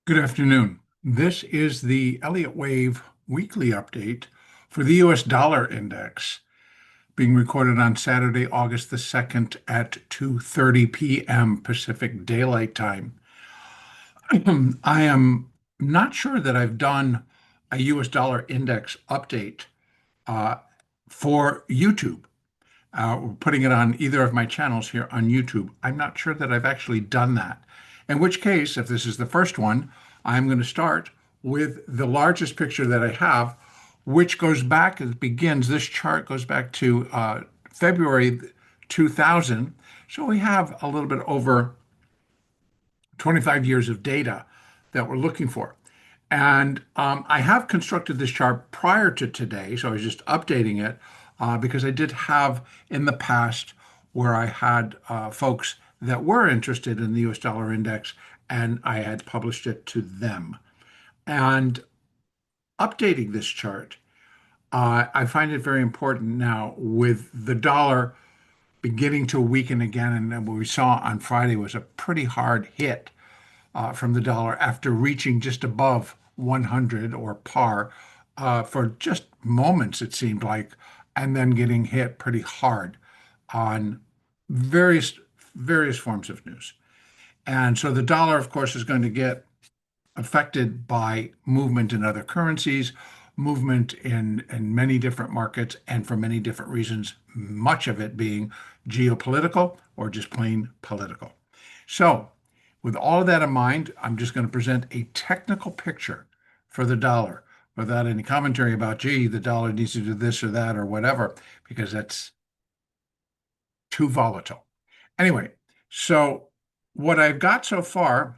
Good afternoon. This is the Elliott Wave weekly update for the US dollar index being recorded on Saturday, August the 2nd at 2:30 p.m. Pacific Daylight Time. I am not sure that I've done a US dollar index update uh, for YouTube. Putting it on either of my channels here on YouTube. I'm not sure that I've actually done that. In which case, if this is the first one, I'm going to start with the largest picture that I have, which goes back, it begins, this chart goes back to February 2000. So we have a little bit over 25 years of data that we're looking for. And I have constructed this chart prior to today, so I was just updating it because I did have in the past where I had folks that were interested in the US dollar index, and I had published it to them. And updating this chart, I find it very important now with the dollar beginning to weaken again. And what we saw on Friday was a pretty hard hit from the dollar after reaching just above 100 or par for just moments, it seemed like, and then getting hit pretty hard on various various forms of news. And so the dollar, of course, is going to get affected by movement in other currencies, movement in many different markets, and for many different reasons, much of it being geopolitical or just plain political. So, with all of that in mind, I'm just going to present a technical picture for the dollar without any commentary about, gee, the dollar needs to do this or that or whatever, because that's too volatile. Anyway, so what I've got so far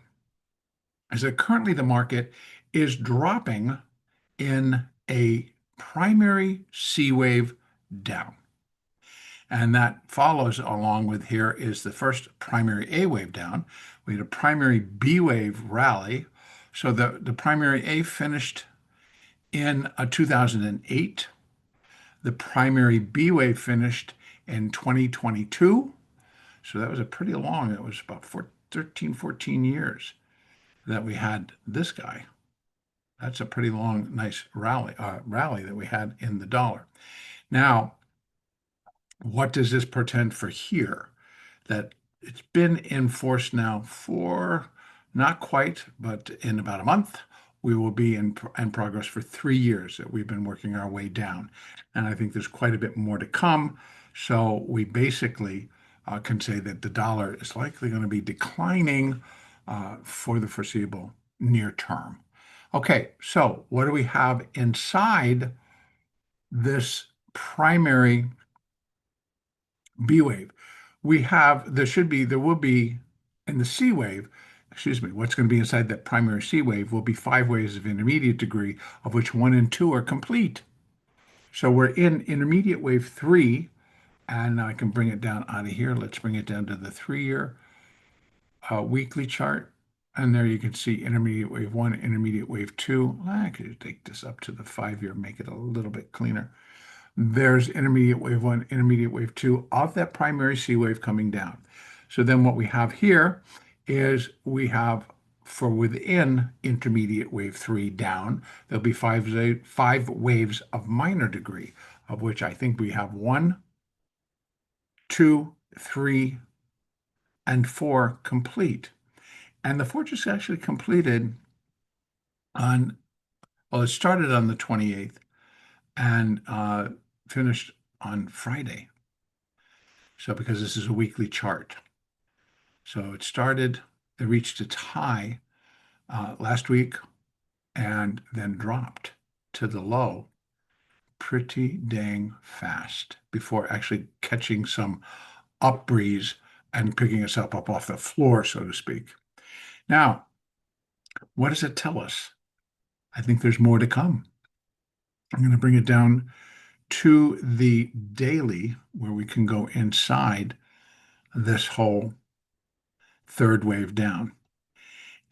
is that currently the market is dropping in a primary C wave down. And that follows along with here is the first primary A wave down. We had a primary B wave rally. So the primary A finished in 2008. The primary B wave finished in 2022. So that was a pretty long, it was about 13, 14 years that we had this guy. That's a pretty long, nice rally that we had in the dollar. Now, what does this portend for here? That it's been in force now for not quite, but in about a month. We will be in progress for 3 years that we've been working our way down. And I think there's quite a bit more to come. So we basically can say that the dollar is likely going to be declining for the foreseeable near term. Okay, so what do we have inside this primary B wave? There will be in the C wave, excuse me, what's going to be inside that primary C wave will be 5 waves of intermediate degree, of which 1 and 2 are complete. So we're in intermediate wave 3, and I can bring it down out of here. Let's bring it down to the 3-year weekly chart. And there you can see intermediate wave 1, intermediate wave 2. I could take this up to the 5-year, make it a little bit cleaner. There's intermediate wave 1, intermediate wave 2 of that primary C wave coming down. So then what we have here is we have for within intermediate wave 3 down, there'll be five waves of minor degree, of which I think we have 1, 2, 3, and 4 complete. And the 4 just actually completed on, well, it started on the 28th and finished on Friday. So because this is a weekly chart. So it reached its high last week and then dropped to the low pretty dang fast before actually catching some up breeze and picking itself up off the floor, so to speak. Now, what does it tell us? I think there's more to come. I'm going to bring it down to the daily where we can go inside this whole third wave down.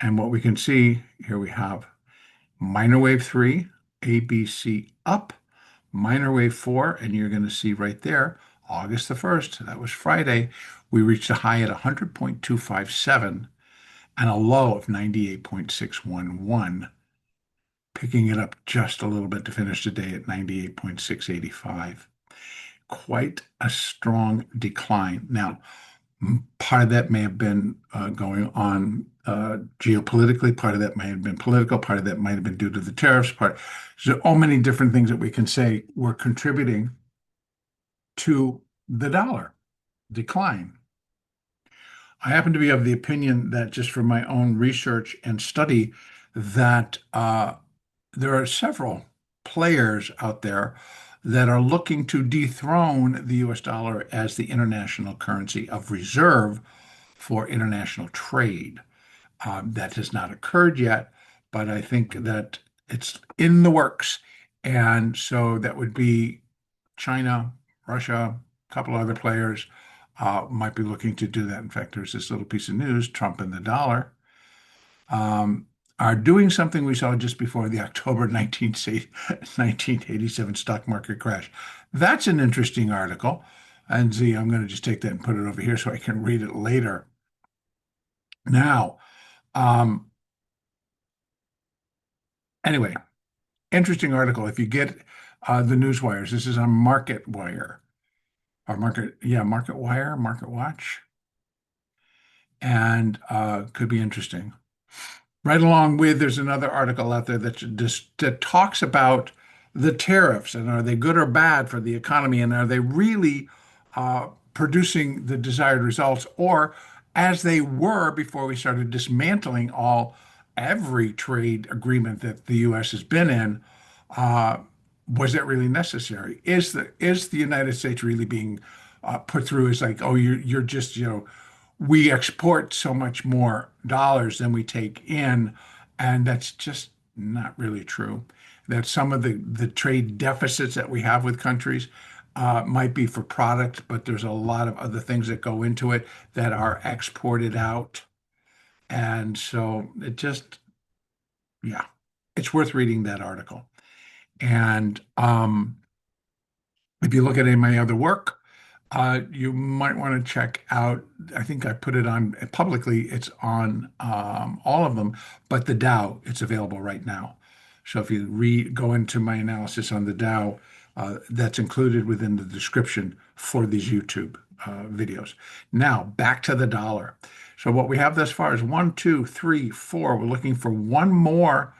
And what we can see here, we have minor wave 3, A, B, C up, minor wave 4, and you're going to see right there, August the 1st, that was Friday, we reached a high at 100.257. and a low of 98.611, picking it up just a little bit to finish the day at 98.685. Quite a strong decline. Now, part of that may have been going on geopolitically, part of that may have been political, part of that might have been due to the tariffs, so all many different things that we can say were contributing to the dollar decline. I happen to be of the opinion that just from my own research and study that there are several players out there that are looking to dethrone the US dollar as the international currency of reserve for international trade. That has not occurred yet, but I think that it's in the works. And so that would be China, Russia, a couple other players might be looking to do that. In fact, there's this little piece of news, Trump and the dollar um, are doing something we saw just before the October 1987 stock market crash. That's an interesting article. And see, I'm going to just take that and put it over here so I can read it later. Now, um, anyway, interesting article. If you get the news wires, this is on Market Wire or Market Wire, Market Watch, and could be interesting. Right along with, there's another article out there that talks about the tariffs and are they good or bad for the economy and are they really producing the desired results or as they were before we started dismantling every trade agreement that the U.S. has been in, uh, was that really necessary? Is the United States really being put through as like, oh, you're just, we export so much more dollars than we take in, and that's just not really true. That some of the trade deficits that we have with countries might be for product, but there's a lot of other things that go into it that are exported out. And so yeah, it's worth reading that article. And if you look at any of my other work, you might want to check out. I think I put it on publicly. It's on all of them, but the Dow, it's available right now. So if you go into my analysis on the Dow, that's included within the description for these YouTube videos. Now back to the dollar. So what we have thus far is one, two, three, four. We're looking for one more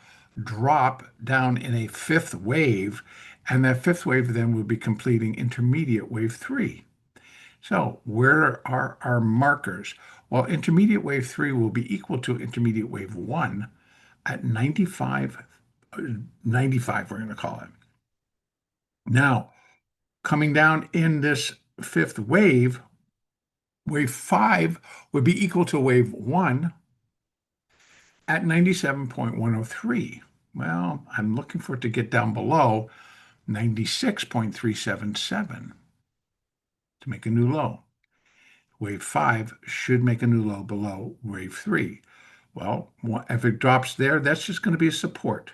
drop down in a fifth wave, and that fifth wave then will be completing intermediate wave three. So where are our markers? Well, intermediate wave three will be equal to intermediate wave one at 95, 95, we're going to call it. Now, coming down in this fifth wave, wave five would be equal to wave one at 97.103. Well, I'm looking for it to get down below 96.377 to make a new low. Wave 5 should make a new low below wave 3. Well, if it drops there, that's just going to be a support.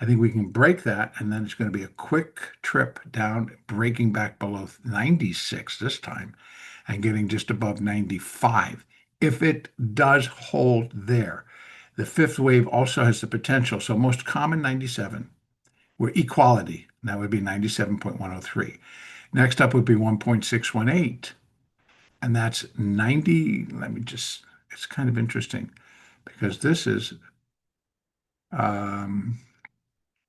I think we can break that, and then it's going to be a quick trip down, breaking back below 96 this time and getting just above 95. If it does hold there, the fifth wave also has the potential. So most common 97, where equality, that would be 97.103. Next up would be 1.618. And that's 90. It's kind of interesting because this is um,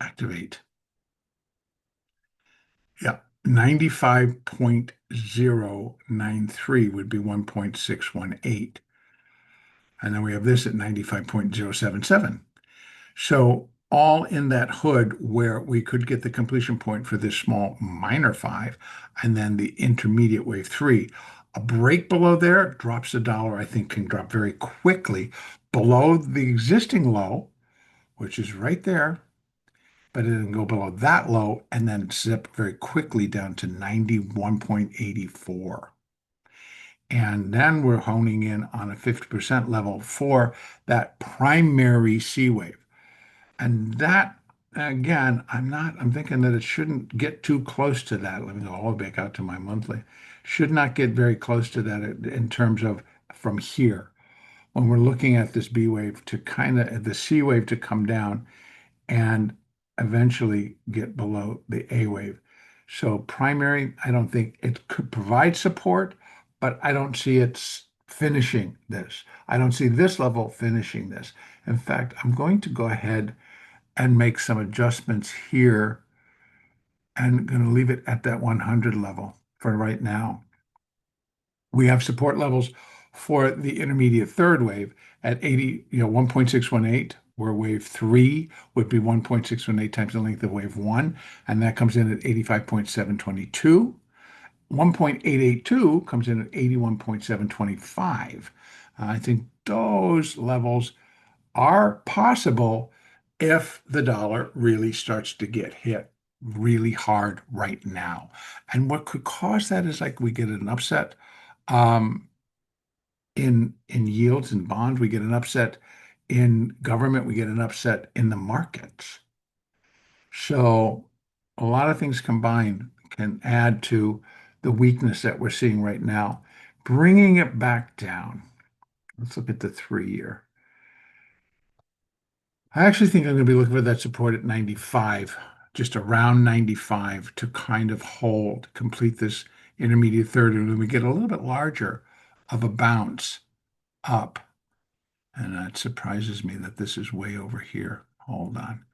activate. Yeah, 95.093 would be 1.618. And then we have this at 95.077. So all in that hood where we could get the completion point for this small minor five and then the intermediate wave three. A break below there drops the dollar, I think, can drop very quickly below the existing low, which is right there, but it can go below that low and then zip very quickly down to 91.84. And then we're honing in on a 50% level for that primary C wave. And that, again, I'm thinking that it shouldn't get too close to that. Let me go all the way back out to my monthly. Should not get very close to that in terms of from here. when we're looking at this B wave to the C wave to come down and eventually get below the A wave. So primary, I don't think it could provide support, but I don't see it finishing this. I don't see this level finishing this. In fact, I'm going to go ahead and make some adjustments here and going to leave it at that 100 level for right now. We have support levels for the intermediate third wave at 80, 1.618, where wave 3 would be 1.618 times the length of wave 1, and that comes in at 85.722. 1.882 comes in at 81.725. I think those levels are possible if the dollar really starts to get hit really hard right now. And what could cause that is like we get an upset um, in yields and bonds, we get an upset in government, we get an upset in the markets. So a lot of things combined can add to the weakness that we're seeing right now, bringing it back down. Let's look at the 3-year. I actually think I'm going to be looking for that support at 95, just around 95 to kind of complete this intermediate third, and then we get a little bit larger of a bounce up. And that surprises me that this is way over here. Hold on.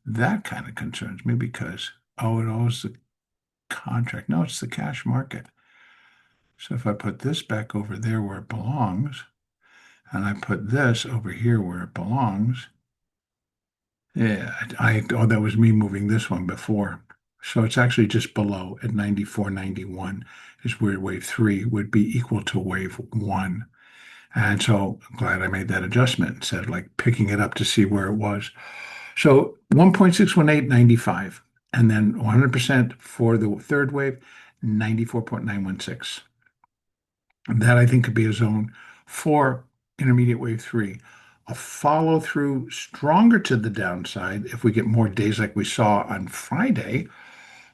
That kind of concerns me because, oh, it owes the contract. No, it's the cash market. So if I put this back over there where it belongs, and I put this over here where it belongs, yeah, oh, that was me moving this one before. So it's actually just below at 94.91 is where wave 3 would be equal to wave 1. And so I'm glad I made that adjustment instead of like picking it up to see where it was. So 1.61895, and then 100% for the third wave, 94.916. That I think could be a zone for intermediate wave 3. A follow through stronger to the downside. If we get more days like we saw on Friday,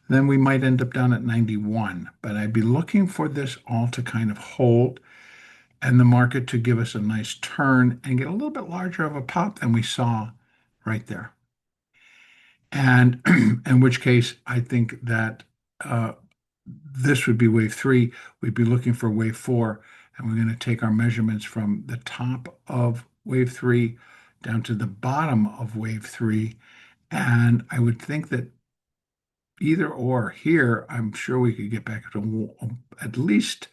then we might end up down at 91. But I'd be looking for this all to kind of hold and the market to give us a nice turn and get a little bit larger of a pop than we saw right there. And in which case, I think that this would be wave 3. We'd be looking for wave 4, and we're going to take our measurements from the top of wave 3 down to the bottom of wave 3. And I would think that either or here, I'm sure we could get back to at least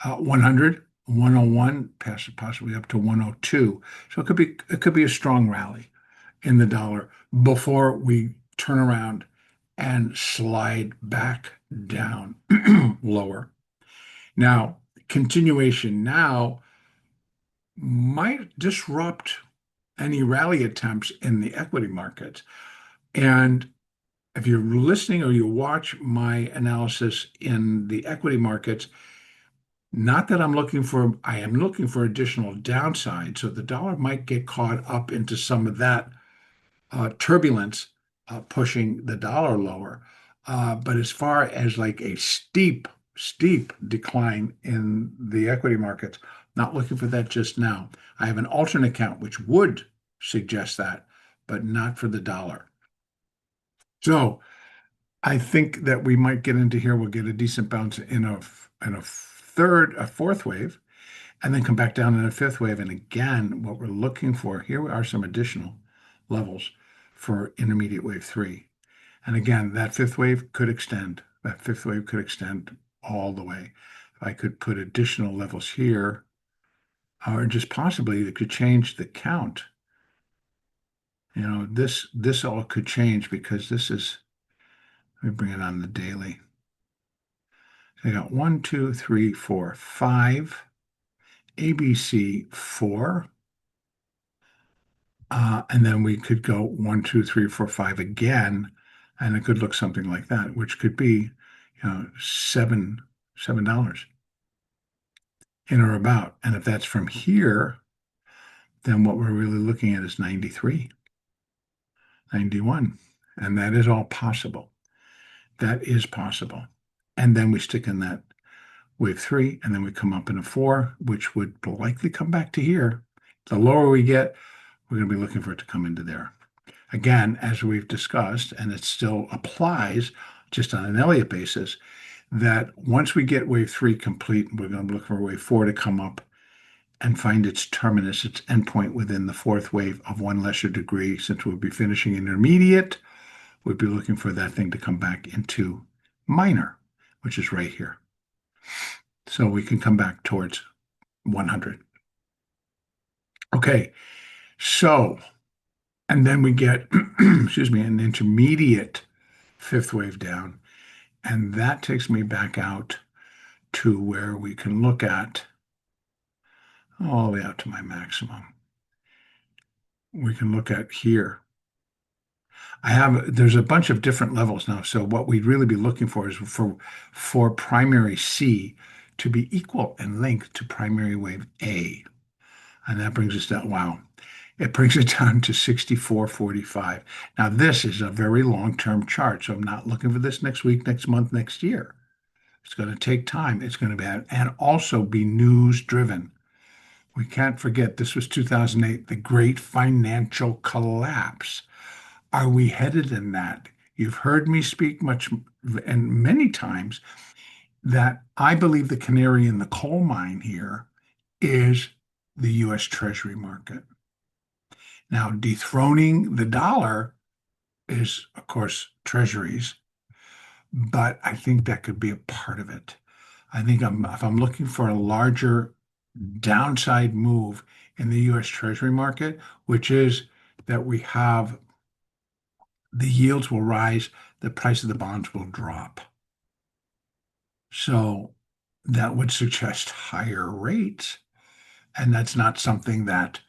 100, 101, possibly up to 102. So it could be a strong rally in the dollar before we turn around and slide back down lower. Now, continuation now might disrupt any rally attempts in the equity markets. And if you're listening or you watch my analysis in the equity markets, not that I am looking for additional downside. So the dollar might get caught up into some of that turbulence pushing the dollar lower. But as far as like a steep decline in the equity markets, not looking for that just now. I have an alternate account which would suggest that, but not for the dollar. So I think that we might get into here. We'll get a decent bounce in a fourth wave, and then come back down in a fifth wave. And again, what we're looking for here are some additional levels for intermediate wave 3. And again, that fifth wave could extend. That fifth wave could extend all the way. If I could put additional levels here, or just possibly it could change the count. This all could change because this is, let me bring it on the daily. I got 1, 2, 3, 4, 5, ABC 4. And then we could go 1, 2, 3, 4, 5 again, and it could look something like that, which could be, $7 in or about. And if that's from here, then what we're really looking at is 93, 91. And that is all possible. That is possible. And then we stick in that wave 3, and then we come up in a 4, which would likely come back to here The lower we get, we're going to be looking for it to come into there. Again, as we've discussed, and it still applies just on an Elliott basis, that once we get wave three complete, we're going to look for wave four to come up and find its terminus, its endpoint within the fourth wave of one lesser degree. Since we'll be finishing intermediate, we'd be looking for that thing to come back into minor, which is right here. So we can come back towards 100. Okay, so, and then we get, excuse me, an intermediate fifth wave down. And that takes me back out to where we can look at all the way out to my maximum. We can look at here. There's a bunch of different levels now. So what we'd really be looking for is for primary C to be equal in length to primary wave A. And that brings us down, wow, it brings it down to 64.45. Now, this is a very long-term chart. So I'm not looking for this next week, next month, next year. It's going to take time. It's going to be, and also be news driven. We can't forget this was 2008, the great financial collapse. Are we headed in that? You've heard me speak much and many times that I believe the canary in the coal mine here is the U.S. Treasury market. Now, dethroning the dollar is, of course, treasuries, but I think that could be a part of it. I think if I'm looking for a larger downside move in the U.S. Treasury market, which is that we have the yields will rise, the price of the bonds will drop. So that would suggest higher rates. And that's not something that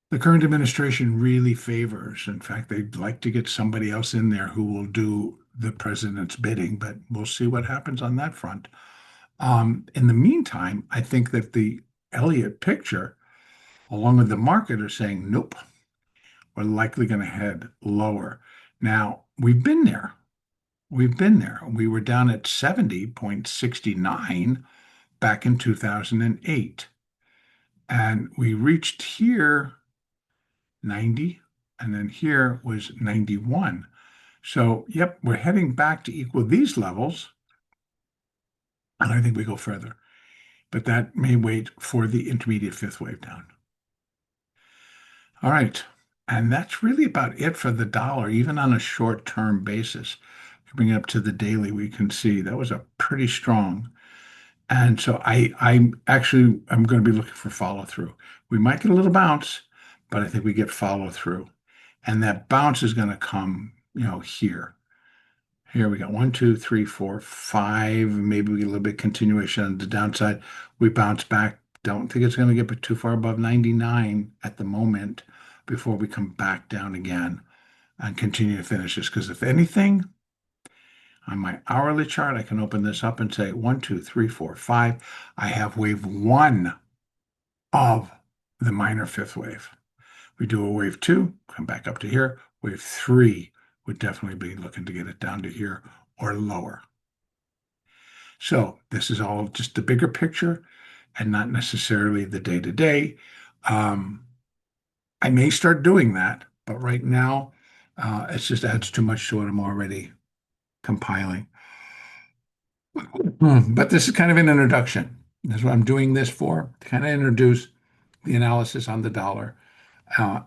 the current administration really favors. In fact, they'd like to get somebody else in there who will do the president's bidding, but we'll see what happens on that front. In the meantime, I think that the Elliott picture, along with the market, are saying, nope, we're likely going to head lower. Now, we've been there. We've been there. We were down at 70.69 back in 2008. And we reached here 90, and then here was 91. So, yep, we're heading back to equal these levels. And I think we go further. But that may wait for the intermediate fifth wave down. All right. And that's really about it for the dollar, even on a short-term basis. Coming up to the daily, we can see that was a pretty strong. And so I'm going to be looking for follow through. We might get a little bounce, but I think we get follow through. And that bounce is going to come, here. Here we got 1, 2, 3, 4, 5. Maybe we get a little bit continuation on the downside. We bounce back. Don't think it's going to get too far above 99 at the moment before we come back down again and continue to finish this. Because if anything, on my hourly chart, I can open this up and say 1, 2, 3, 4, 5. I have wave one of the minor fifth wave. We do a wave two, come back up to here. Wave three would definitely be looking to get it down to here or lower. So this is all just the bigger picture and not necessarily the day-to-day. I may start doing that, but right now it just adds too much to what I'm already compiling. But this is kind of an introduction. That's what I'm doing this for, to kind of introduce the analysis on the dollar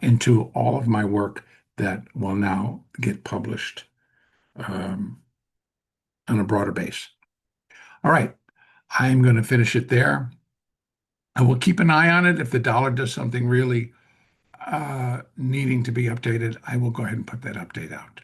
into all of my work that will now get published on a broader base. All right, I'm going to finish it there. I will keep an eye on it. If the dollar does something really needing to be updated, I will go ahead and put that update out.